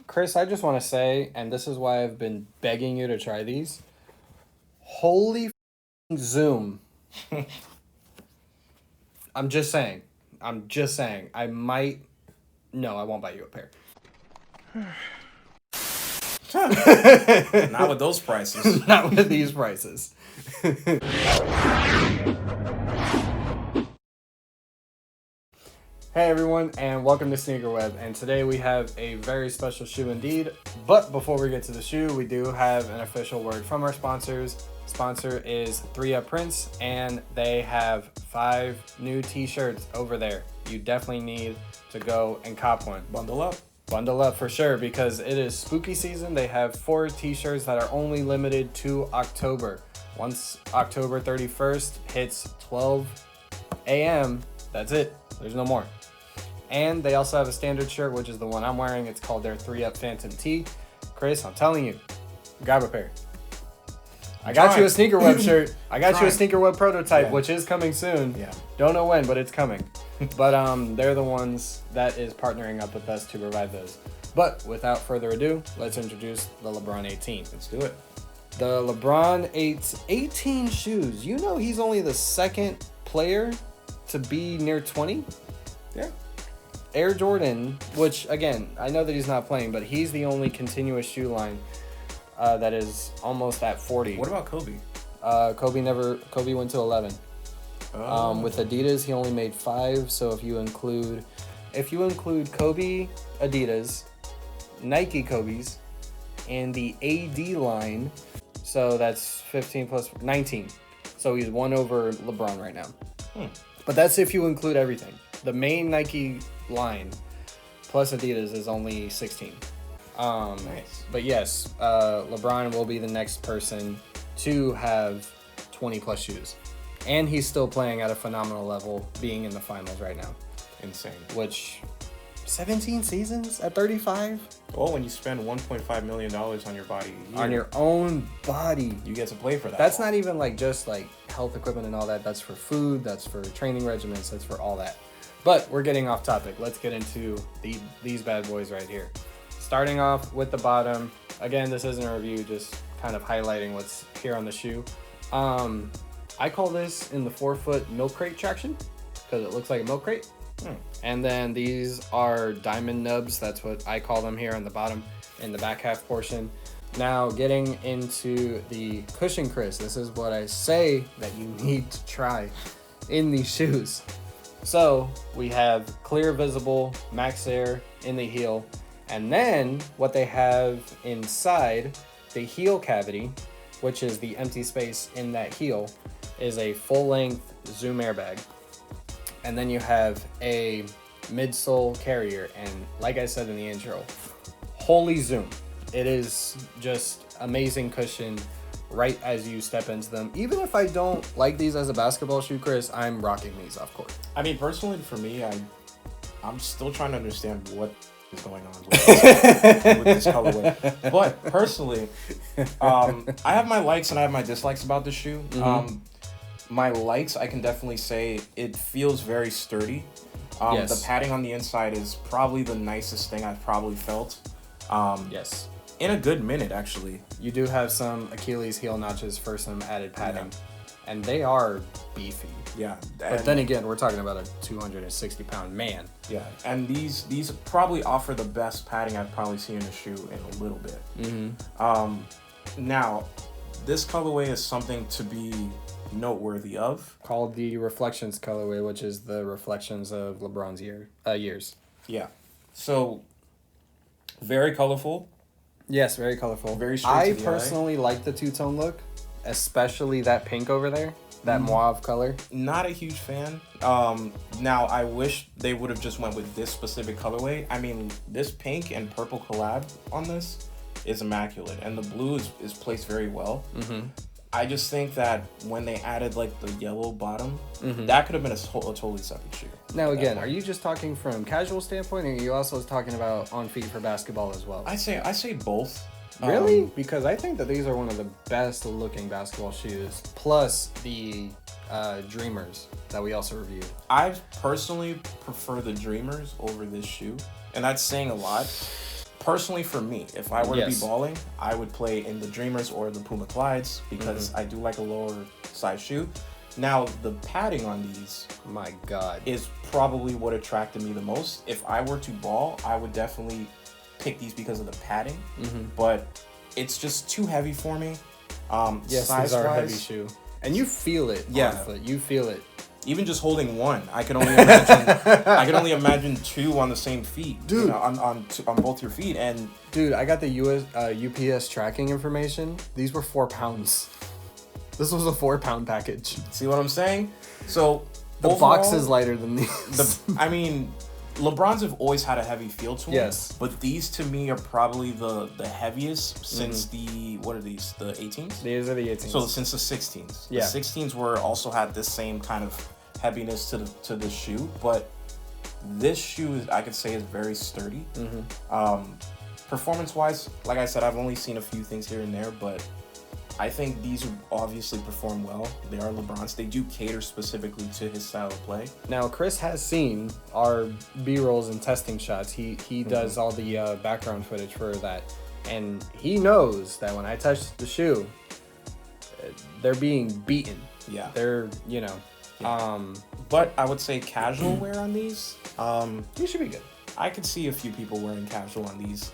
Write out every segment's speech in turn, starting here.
Chris, I just want to say, and this is why I've been begging you to try these. Holy Zoom. I'm just saying. I might... No, I won't buy you a pair. Not with those prices. Not with these prices. Hey everyone, and welcome to SneakerWeb, and today we have a very special shoe indeed. But before we get to the shoe, we do have an official word from our sponsors. Sponsor is 3Up Prints, and they have 5 new t-shirts over there. You definitely need to go and cop one. Bundle up. Bundle up for sure, because it is spooky season. They have 4 t-shirts that are only limited to October. Once October 31st hits 12 a.m., that's it. There's no more. And they also have a standard shirt, which is the one I'm wearing. It's called their 3Up Phantom Tee. Chris, I'm telling you, grab a pair. I got you a SneakerWeb shirt. I got you a SneakerWeb prototype, which is coming soon. Yeah. Don't know when, but it's coming. But they're the ones that is partnering up with us to provide those. But without further ado, let's introduce the LeBron 18. Let's do it. The LeBron 18 shoes. You know he's only the second player to be near 20? Yeah. Air Jordan, which again, I know that he's not playing, but he's the only continuous shoe line that is almost at 40. What about Kobe? Kobe went to 11. Oh. With Adidas, he only made 5. So if you include Kobe Adidas, Nike Kobe's, and the AD line, so that's 15 plus 19. So he's one over LeBron right now. But that's if you include everything. The main Nike line plus Adidas is only 16. Nice. But yes, LeBron will be the next person to have 20 plus shoes. And he's still playing at a phenomenal level, being in the finals right now. Insane. Which, 17 seasons at 35? Well, when you spend $1.5 million on your body a year, On your own body. you get to play for that. That's not even like just like health equipment and all that. That's for food, that's for training regimens, that's for all that. But we're getting off topic. Let's get into these bad boys right here. Starting off with the bottom. Again, this isn't a review, just kind of highlighting what's here on the shoe. I call this in the 4-foot milk crate traction because it looks like a milk crate. And then these are diamond nubs. That's what I call them here on the bottom in the back half portion. Now getting into the cushion, Chris, this is what I say that you need to try in these shoes. So we have clear visible Max Air in the heel, and then what they have inside the heel cavity, which is the empty space in that heel, is a full-length Zoom airbag. And then you have a midsole carrier, and like I said in the intro, holy Zoom. It is just amazing cushion right as you step into them. Even if I don't like these as a basketball shoe, Chris, I'm rocking these off court. I mean, personally, for me, I'm still trying to understand what is going on with this colorway. But personally, I have my likes and I have my dislikes about this shoe. My likes, I can definitely say it feels very sturdy. Yes. The padding on the inside is probably the nicest thing I've probably felt. Yes. In a good minute, actually. You do have some Achilles heel notches for some added padding, and they are beefy. Yeah. But then again, we're talking about a 260-pound man. Yeah, and these probably offer the best padding I've probably seen in a shoe in a little bit. Now, this colorway is something to be noteworthy of. Called the Reflections colorway, which is the reflections of LeBron's years. Yeah. So, very colorful. Yes, very colorful. Very straight I to the personally like the two-tone look, especially that pink over there, that mauve color. Not a huge fan. Now, I wish they would have just went with this specific colorway. I mean, this pink and purple collab on this is immaculate, and the blue is placed very well. I just think that when they added like the yellow bottom, that could have been a totally separate shoe. Now again, are you just talking from casual standpoint, or are you also talking about on feet for basketball as well? I say both. Really? Because I think that these are one of the best looking basketball shoes, plus the Dreamers that we also reviewed. I personally prefer the Dreamers over this shoe, and that's saying a lot. personally for me, if I were to be Yes. balling, I would play in the Dreamers or the Puma Clydes because I do like a lower size shoe. Now, the padding on these My God. is probably what attracted me the most. If I were to ball, I would definitely pick these because of the padding, but it's just too heavy for me. Yes, size these are a heavy wise, shoe. And you feel it Yeah. on the foot. You feel it. even just holding one, I can only imagine. I can only imagine two on the same feet, Dude. You know, on both your feet, and Dude, I got the UPS tracking information. These were 4 pounds. This was a 4-pound package. see what I'm saying? So The overall, box is lighter than these. I mean, LeBrons have always had a heavy feel to them. Yes. But these to me are probably the heaviest since the, what are these? The 18s? These are the 18s. So since the 16s. Yeah. The 16s were also had this same kind of heaviness to the shoe, but this shoe I could say is very sturdy. Performance wise, like I said, I've only seen a few things here and there, but I think these would obviously perform well. They are LeBron's. They do cater specifically to his style of play. Now, Chris has seen our B-rolls and testing shots. He does all the background footage for that. And he knows that when I touch the shoe, they're being beaten. Yeah. They're, you know, But I would say casual wear on these. you should be good. I could see a few people wearing casual on these.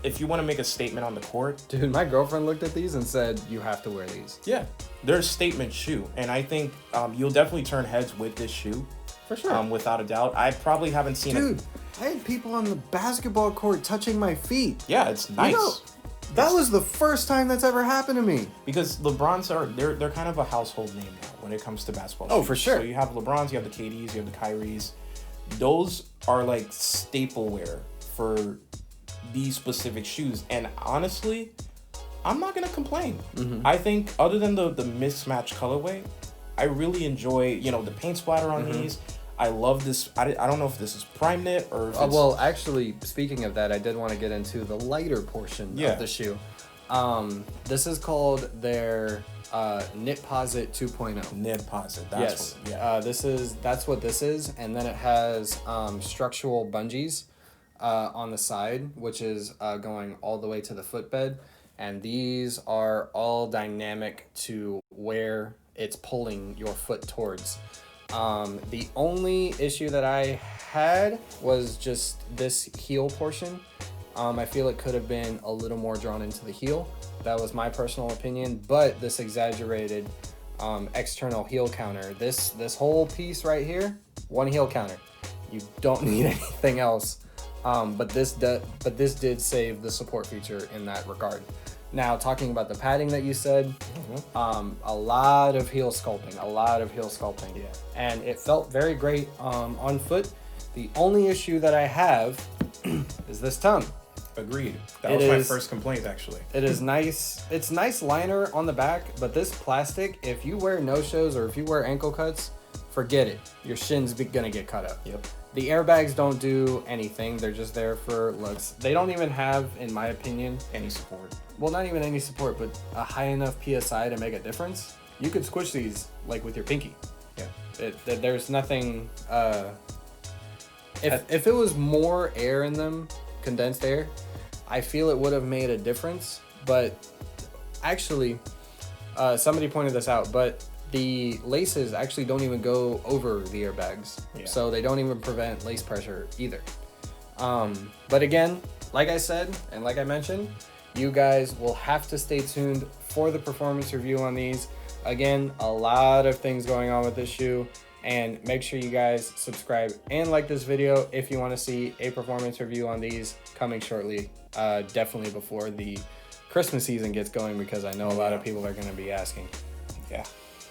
If you want to make a statement on the court, Dude, my girlfriend looked at these and said, you have to wear these. yeah, they're a statement shoe, and I think you'll definitely turn heads with this shoe, For sure. without a doubt. I probably haven't seen it. Dude, I had people on the basketball court touching my feet. Yeah, it's nice. You know, that was the first time that's ever happened to me. Because LeBron's they're kind of a household name now when it comes to basketball. Oh, shoes. for sure. So you have LeBron's, you have the KDs, you have the Kyries. Those are like staple wear for these specific shoes. And honestly, I'm not gonna complain. I think other than the mismatched colorway, I really enjoy, the paint splatter on these. I love this. I don't know if this is prime knit or if it's, Well, actually, speaking of that, I did want to get into the lighter portion Yeah. of the shoe. This is called their Knitposit 2.0. Midposite. Yes. That's what this is, and then it has structural bungees on the side, which is going all the way to the footbed, and these are all dynamic to where it's pulling your foot towards. The only issue that I had was just this heel portion. I feel it could have been a little more drawn into the heel. That was my personal opinion, but this exaggerated external heel counter. This whole piece right here, one heel counter. You don't need anything else. But this did save the support feature in that regard. Now, talking about the padding that you said, a lot of heel sculpting. Yeah. And it felt very great on foot. The only issue that I have is this tongue. Agreed. That It was my is- first complaint, actually. It is nice. It's nice liner on the back, but this plastic, if you wear no-shows or if you wear ankle cuts, forget it. Your shin's gonna get cut up. Yep. The airbags don't do anything. They're just there for looks. They don't even have, in my opinion, Any support. well, not even any support, but a high enough PSI to make a difference. You could squish these like with your pinky. Yeah. There's nothing. If it was more air in them, condensed air, I feel it would have made a difference. But actually, somebody pointed this out, but the laces actually don't even go over the airbags. Yeah. So they don't even prevent lace pressure either. But again, like I said, and like I mentioned, you guys will have to stay tuned for the performance review on these. Again, a lot of things going on with this shoe, and make sure you guys subscribe and like this video if you want to see a performance review on these coming shortly, definitely before the Christmas season gets going, because I know a lot of people are going to be asking. Yeah,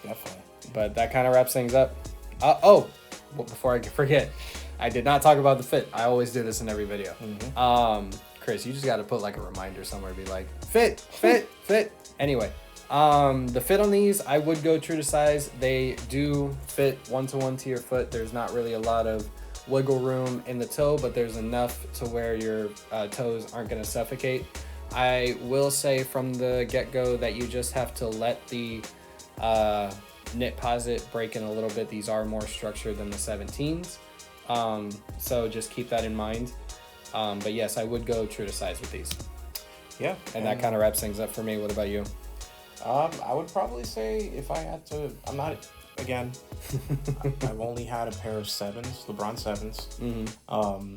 definitely. But that kind of wraps things up. Before I forget, I did not talk about the fit. I always do this in every video. Chris, you just got to put like a reminder somewhere, be like, fit. Anyway, the fit on these, I would go true to size. They do fit one-to-one to your foot. There's not really a lot of wiggle room in the toe, but there's enough to where your toes aren't going to suffocate. I will say from the get-go that you just have to let the Knitposit break in a little bit. These are more structured than the 17s. So just keep that in mind. But yes, I would go true to size with these. Yeah. And that kind of wraps things up for me. What about you? I would probably say if I had to, I'm not, again, I've only had a pair of 7s, LeBron 7s. Mm-hmm.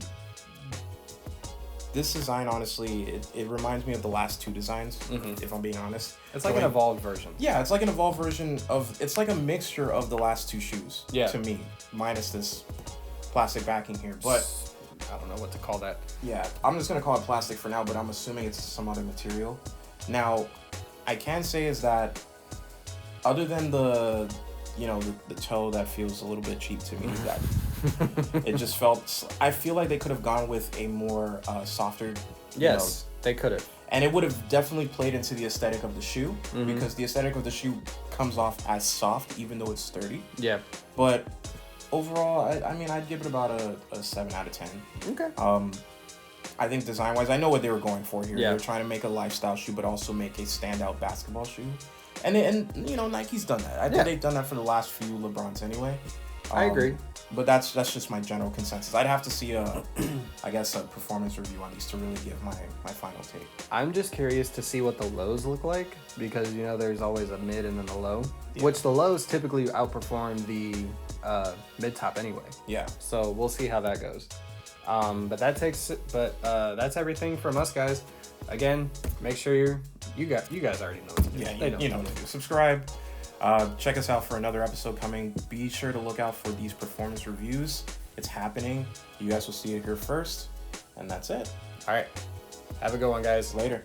This design, honestly, it reminds me of the last 2 designs, Mm-hmm. if I'm being honest. It's like an evolved version. Yeah, it's like an evolved version of, it's like a mixture of the last 2 shoes, to me, minus this plastic backing here. But I don't know what to call that. yeah, I'm just going to call it plastic for now, but I'm assuming it's some other material. Now, I can say is that other than the toe that feels a little bit cheap to me, that it just felt, I feel like they could have gone with a more softer. Yes, they could have. And it would have definitely played into the aesthetic of the shoe, because the aesthetic of the shoe comes off as soft, even though it's sturdy. Yeah. But overall, I mean, I'd give it about a 7 out of 10. Okay. I think design-wise, I know what they were going for here. Yeah. They were trying to make a lifestyle shoe, but also make a standout basketball shoe. And Nike's done that. I think they've done that for the last few LeBrons anyway. I agree. But that's just my general consensus. I'd have to see a performance review on these to really give my final take. I'm just curious to see what the lows look like, because there's always a mid and then a low, which the lows typically outperform the mid top anyway. Yeah. So we'll see how that goes. But that's everything from us, guys. Again, make sure you guys already know what to do. Yeah, They know you know what to do. Subscribe. Check us out for another episode coming. Be sure to look out for these performance reviews. It's happening. You guys will see it here first. And that's it. All right. Have a good one, guys. Later.